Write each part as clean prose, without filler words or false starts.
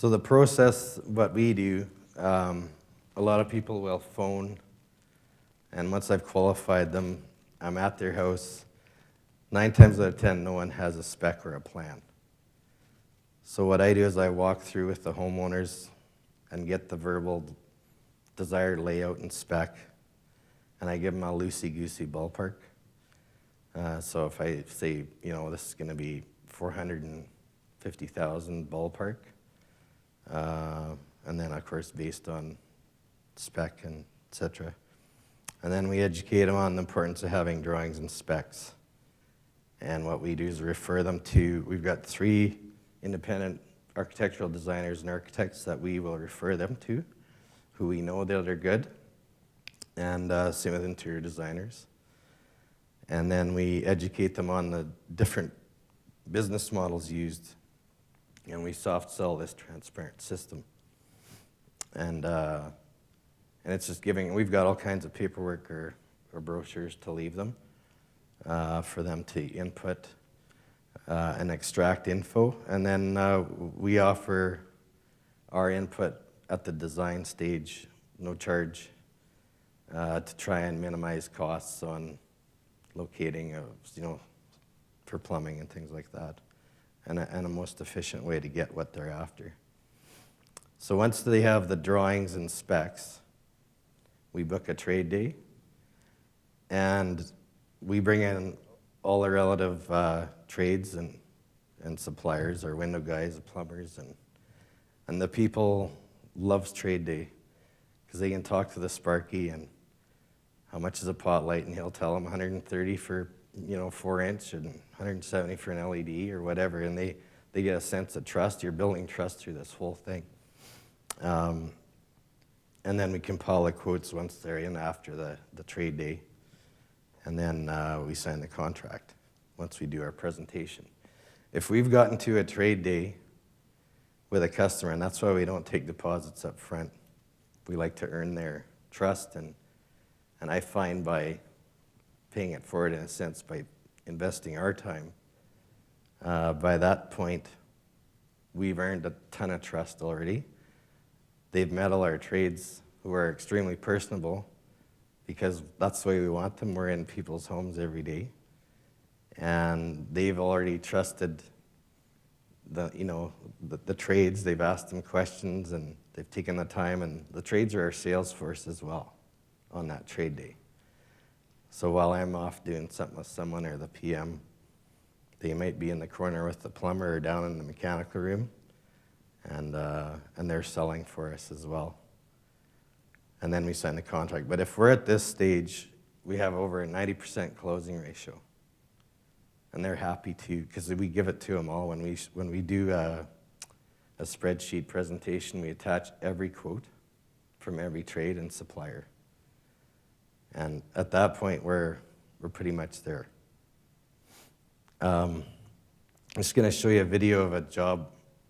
So the process, what we do, a lot of people will phone, and once I've qualified them, I'm at their house. 9 times out of 10, no one has a spec or a plan. So what I do is I walk through with the homeowners and get the verbal desired layout and spec, and I give them a loosey-goosey ballpark. So if I say, you know, this is going to be $450,000 ballpark, and then of course based on spec and et cetera. And then we educate them on the importance of having drawings and specs. And what we do is refer them to, we've got 3 independent architectural designers and architects that we will refer them to, who we know that are good, and same with interior designers. And then we educate them on the different business models used, and we soft sell this transparent system. And it's just giving, we've got all kinds of paperwork or brochures to leave them for them to input and extract info. And then we offer our input at the design stage, no charge, to try and minimize costs on locating, you know, for plumbing and things like that, and a most efficient way to get what they're after. So once they have the drawings and specs, we book a trade day, and we bring in all the relative trades and suppliers, our window guys, the plumbers, and the people loves trade day because they can talk to the Sparky and how much is a pot light, and he'll tell them 130 for, you know, 4-inch and 170 for an LED or whatever, and they get a sense of trust. You're building trust through this whole thing. And then we compile the quotes once they're in after the trade day, and then we sign the contract once we do our presentation. If we've gotten to a trade day with a customer, and that's why we don't take deposits up front, we like to earn their trust, and I find by paying it forward, in a sense, by investing our time, by that point, we've earned a ton of trust already. They've met all our trades who are extremely personable because that's the way we want them. We're in people's homes every day. And they've already trusted the trades. They've asked them questions and they've taken the time, and the trades are our sales force as well on that trade day. So while I'm off doing something with someone or the PM, they might be in the corner with the plumber or down in the mechanical room, and they're selling for us as well. And then we sign the contract. But if we're at this stage, we have over a 90% closing ratio. And they're happy to, because we give it to them all. When we do a spreadsheet presentation, we attach every quote from every trade and supplier. And at that point, we're pretty much there. I'm just going to show you a video of a job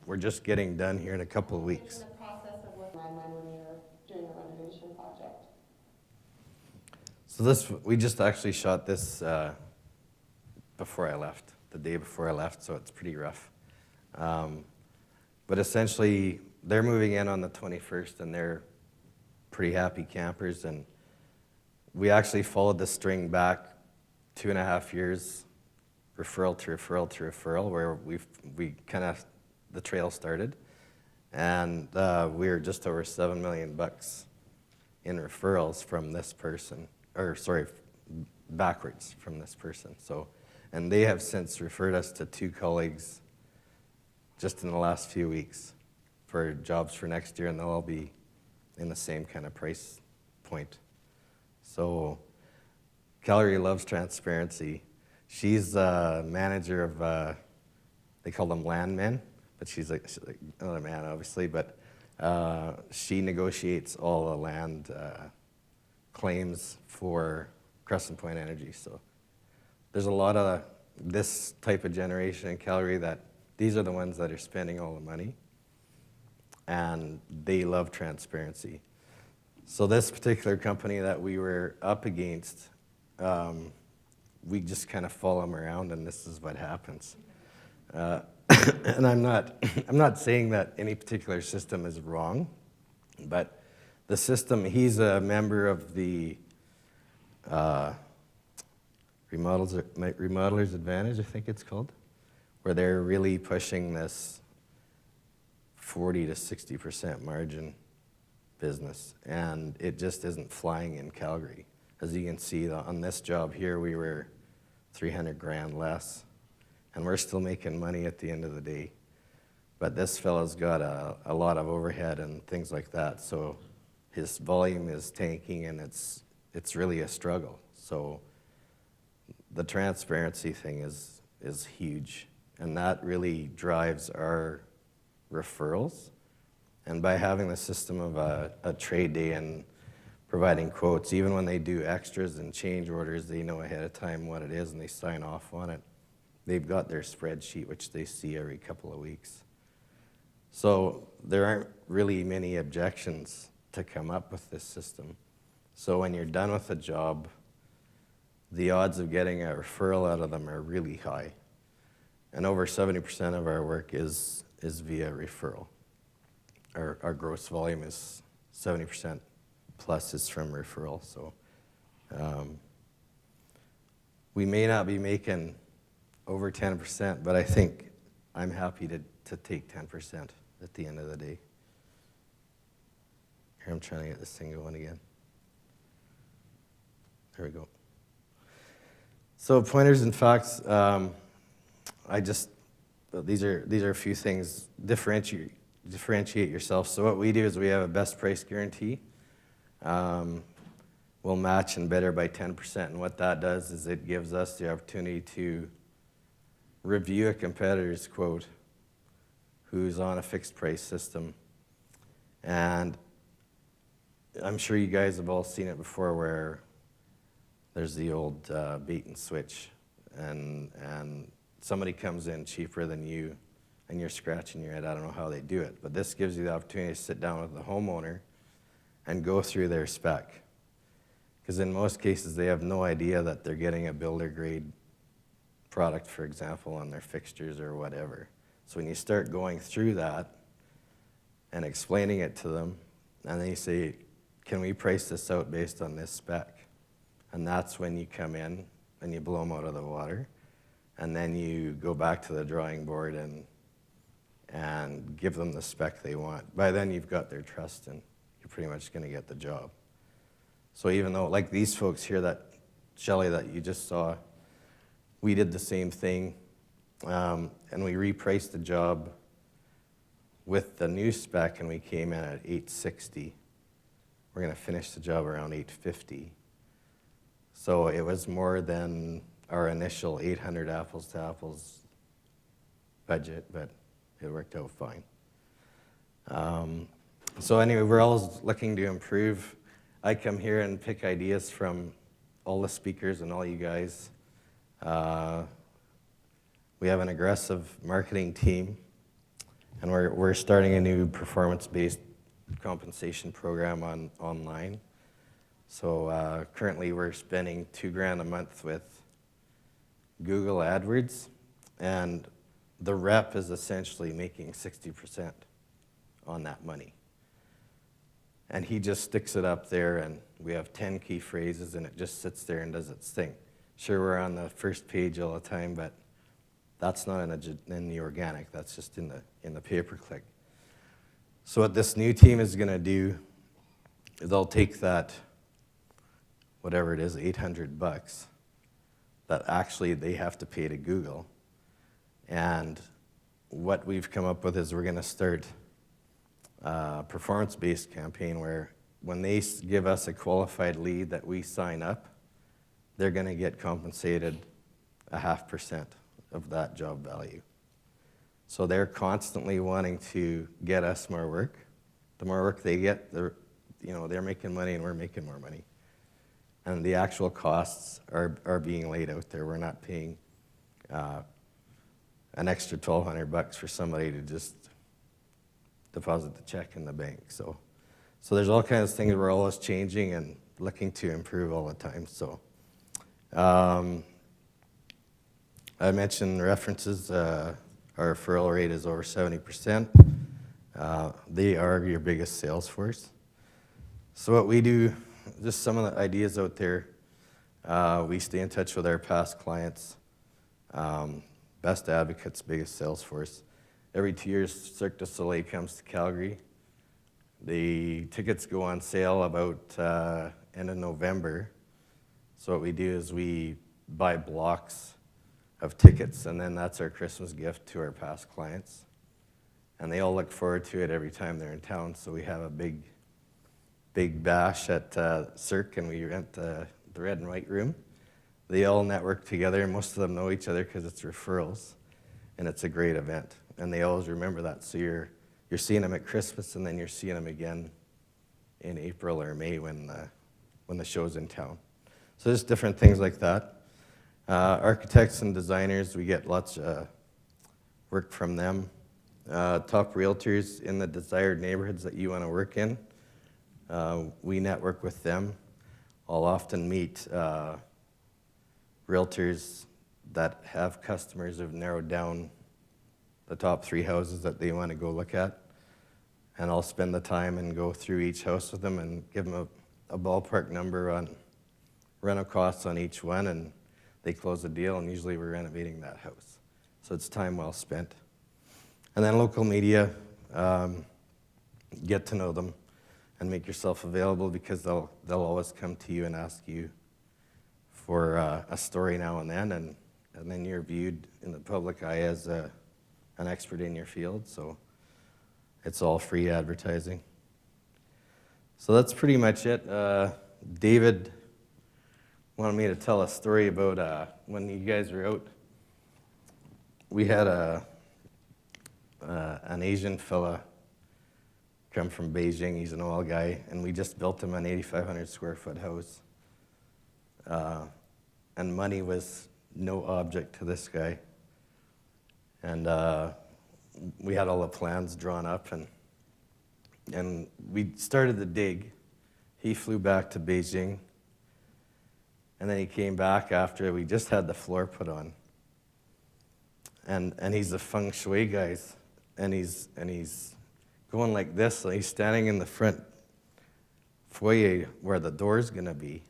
we're just getting done here in a couple of weeks. The process of what when you're doing a renovation project. So we just actually shot this before I left, the day before I left, so it's pretty rough. But essentially, they're moving in on the 21st, and they're pretty happy campers, and we actually followed the string back 2.5 years, referral to referral to referral, where we kind of, the trail started, and we were just over $7 million in referrals from this person, or sorry, backwards from this person. So, and they have since referred us to 2 colleagues just in the last few weeks for jobs for next year, and they'll all be in the same kind of price point. So Calgary loves transparency. She's a manager of, they call them landmen, but she's like not a man, obviously, but she negotiates all the land claims for Crescent Point Energy. So there's a lot of this type of generation in Calgary that these are the ones that are spending all the money, and they love transparency. So this particular company that we were up against, we just kind of follow them around, and this is what happens. and I'm not saying that any particular system is wrong, but the system, he's a member of the Remodelers Advantage, I think it's called, where they're really pushing this 40 to 60% margin business, and it just isn't flying in Calgary. As you can see, on this job here, we were 300 grand less, and we're still making money at the end of the day. But this fellow's got a lot of overhead and things like that, so his volume is tanking, and it's really a struggle. So the transparency thing is huge, and that really drives our referrals. And by having the system of a trade day and providing quotes, even when they do extras and change orders, they know ahead of time what it is and they sign off on it. They've got their spreadsheet, which they see every couple of weeks. So there aren't really many objections to come up with this system. So when you're done with a job, the odds of getting a referral out of them are really high. And over 70% of our work is via referral. Our gross volume is 70% plus is from referral. So we may not be making over 10%, but I think I'm happy to take 10% at the end of the day. Here, I'm trying to get this thing going again. There we go. So pointers and facts, these are a few things. Differentiate yourself. So what we do is we have a best price guarantee. We'll match and better by 10%, and what that does is it gives us the opportunity to review a competitor's quote who's on a fixed price system. And I'm sure you guys have all seen it before, where there's the old bait and switch, and somebody comes in cheaper than you, and you're scratching your head, I don't know how they do it. But this gives you the opportunity to sit down with the homeowner and go through their spec. Because in most cases, they have no idea that they're getting a builder grade product, for example, on their fixtures or whatever. So when you start going through that and explaining it to them, and they say, can we price this out based on this spec? And that's when you come in and you blow them out of the water. And then you go back to the drawing board and give them the spec they want. By then you've got their trust and you're pretty much going to get the job. So even though, like these folks here, that Shelley that you just saw, we did the same thing, and we repriced the job with the new spec, and we came in at $860. We're going to finish the job around $850. So it was more than our initial 800 apples to apples budget, but it worked out fine. So anyway, we're always looking to improve. I come here and pick ideas from all the speakers and all you guys. We have an aggressive marketing team, and we're starting a new performance-based compensation program online. So currently we're spending $2,000 a month with Google AdWords, and the rep is essentially making 60% on that money. And he just sticks it up there, and we have 10 key phrases, and it just sits there and does its thing. Sure, we're on the first page all the time, but that's not in the organic. That's just in the pay-per-click. So what this new team is going to do is they'll take that, whatever it is, $800 that actually they have to pay to Google. And what we've come up with is we're going to start a performance-based campaign where when they give us a qualified lead that we sign up, they're going to get compensated 0.5% of that job value. So they're constantly wanting to get us more work. The more work they get, they're making money and we're making more money. And the actual costs are being laid out there. We're not paying an extra $1,200 for somebody to just deposit the check in the bank. So there's all kinds of things we're always changing and looking to improve all the time. So I mentioned references. our referral rate is over 70%. They are your biggest sales force. So what we do, just some of the ideas out there, we stay in touch with our past clients. Best Advocates, biggest sales force. Every 2 years, Cirque du Soleil comes to Calgary. The tickets go on sale about end of November. So what we do is we buy blocks of tickets, and then that's our Christmas gift to our past clients. And they all look forward to it every time they're in town. So we have a big bash at Cirque, and we rent the red and white room. They all network together, and most of them know each other because it's referrals, and it's a great event. And they always remember that. So you're seeing them at Christmas, and then you're seeing them again in April or May when the show's in town. So there's different things like that. Architects and designers, we get lots of work from them. Top realtors in the desired neighborhoods that you want to work in, we network with them. I'll often meet realtors that have customers who've narrowed down the top 3 houses that they want to go look at. And I'll spend the time and go through each house with them and give them a ballpark number on rental costs on each one, and they close the deal, and usually we're renovating that house. So it's time well spent. And then local media, get to know them and make yourself available, because they'll always come to you and ask you for a story now and then you're viewed in the public eye as an expert in your field. So it's all free advertising. So that's pretty much it. David wanted me to tell a story about when you guys were out. We had an Asian fella come from Beijing. He's an oil guy, and we just built him an 8,500 square foot house. And money was no object to this guy. And we had all the plans drawn up, and we started the dig. He flew back to Beijing, and then he came back after we just had the floor put on. And he's a feng shui guy, and he's going like this. So he's standing in the front foyer where the door's gonna be,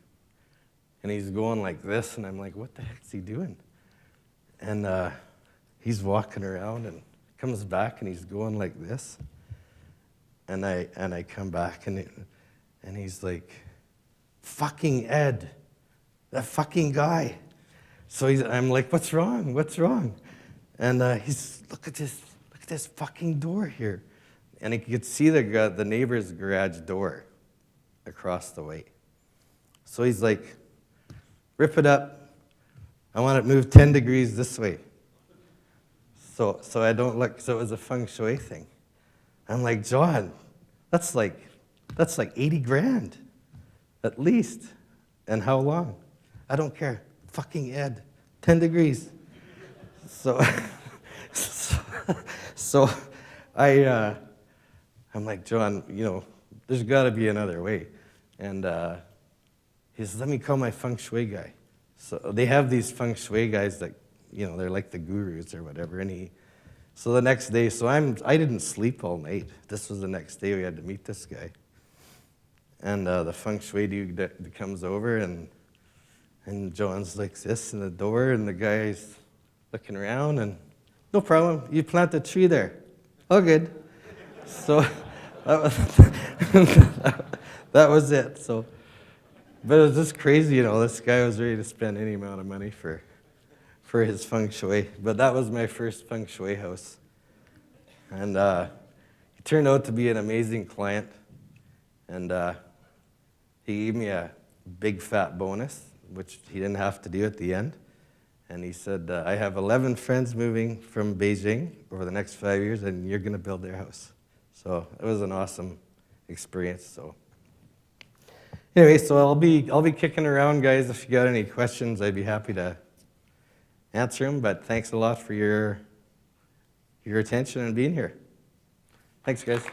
and he's going like this, and I'm like, what the heck's he doing? And he's walking around and comes back, and he's going like this, and I come back, and he's like, fucking Ed, that fucking guy. So I'm like, what's wrong? What's wrong? And he's, look at this fucking door here. And he could see the neighbor's garage door across the way. So he's like, rip it up. I want it moved 10 degrees this way. So I don't look, so it was a feng shui thing. I'm like, John, that's like 80 grand, at least. And how long? I don't care. Fucking Ed, 10 degrees. So I'm like, John, there's got to be another way. And he says, let me call my feng shui guy. So they have these feng shui guys that, they're like the gurus or whatever. And so the next day, I didn't sleep all night. This was the next day we had to meet this guy. And the feng shui dude that comes over, and John's like this in the door, and the guy's looking around, and no problem, you plant a tree there. All good. So that was it. So, but it was just crazy, this guy was ready to spend any amount of money for his feng shui. But that was my first feng shui house. And he turned out to be an amazing client. And he gave me a big fat bonus, which he didn't have to do at the end. And he said, I have 11 friends moving from Beijing over the next 5 years, and you're going to build their house. So it was an awesome experience. So anyway, so I'll be kicking around, guys. If you got any questions, I'd be happy to answer them. But thanks a lot for your attention and being here. Thanks, guys.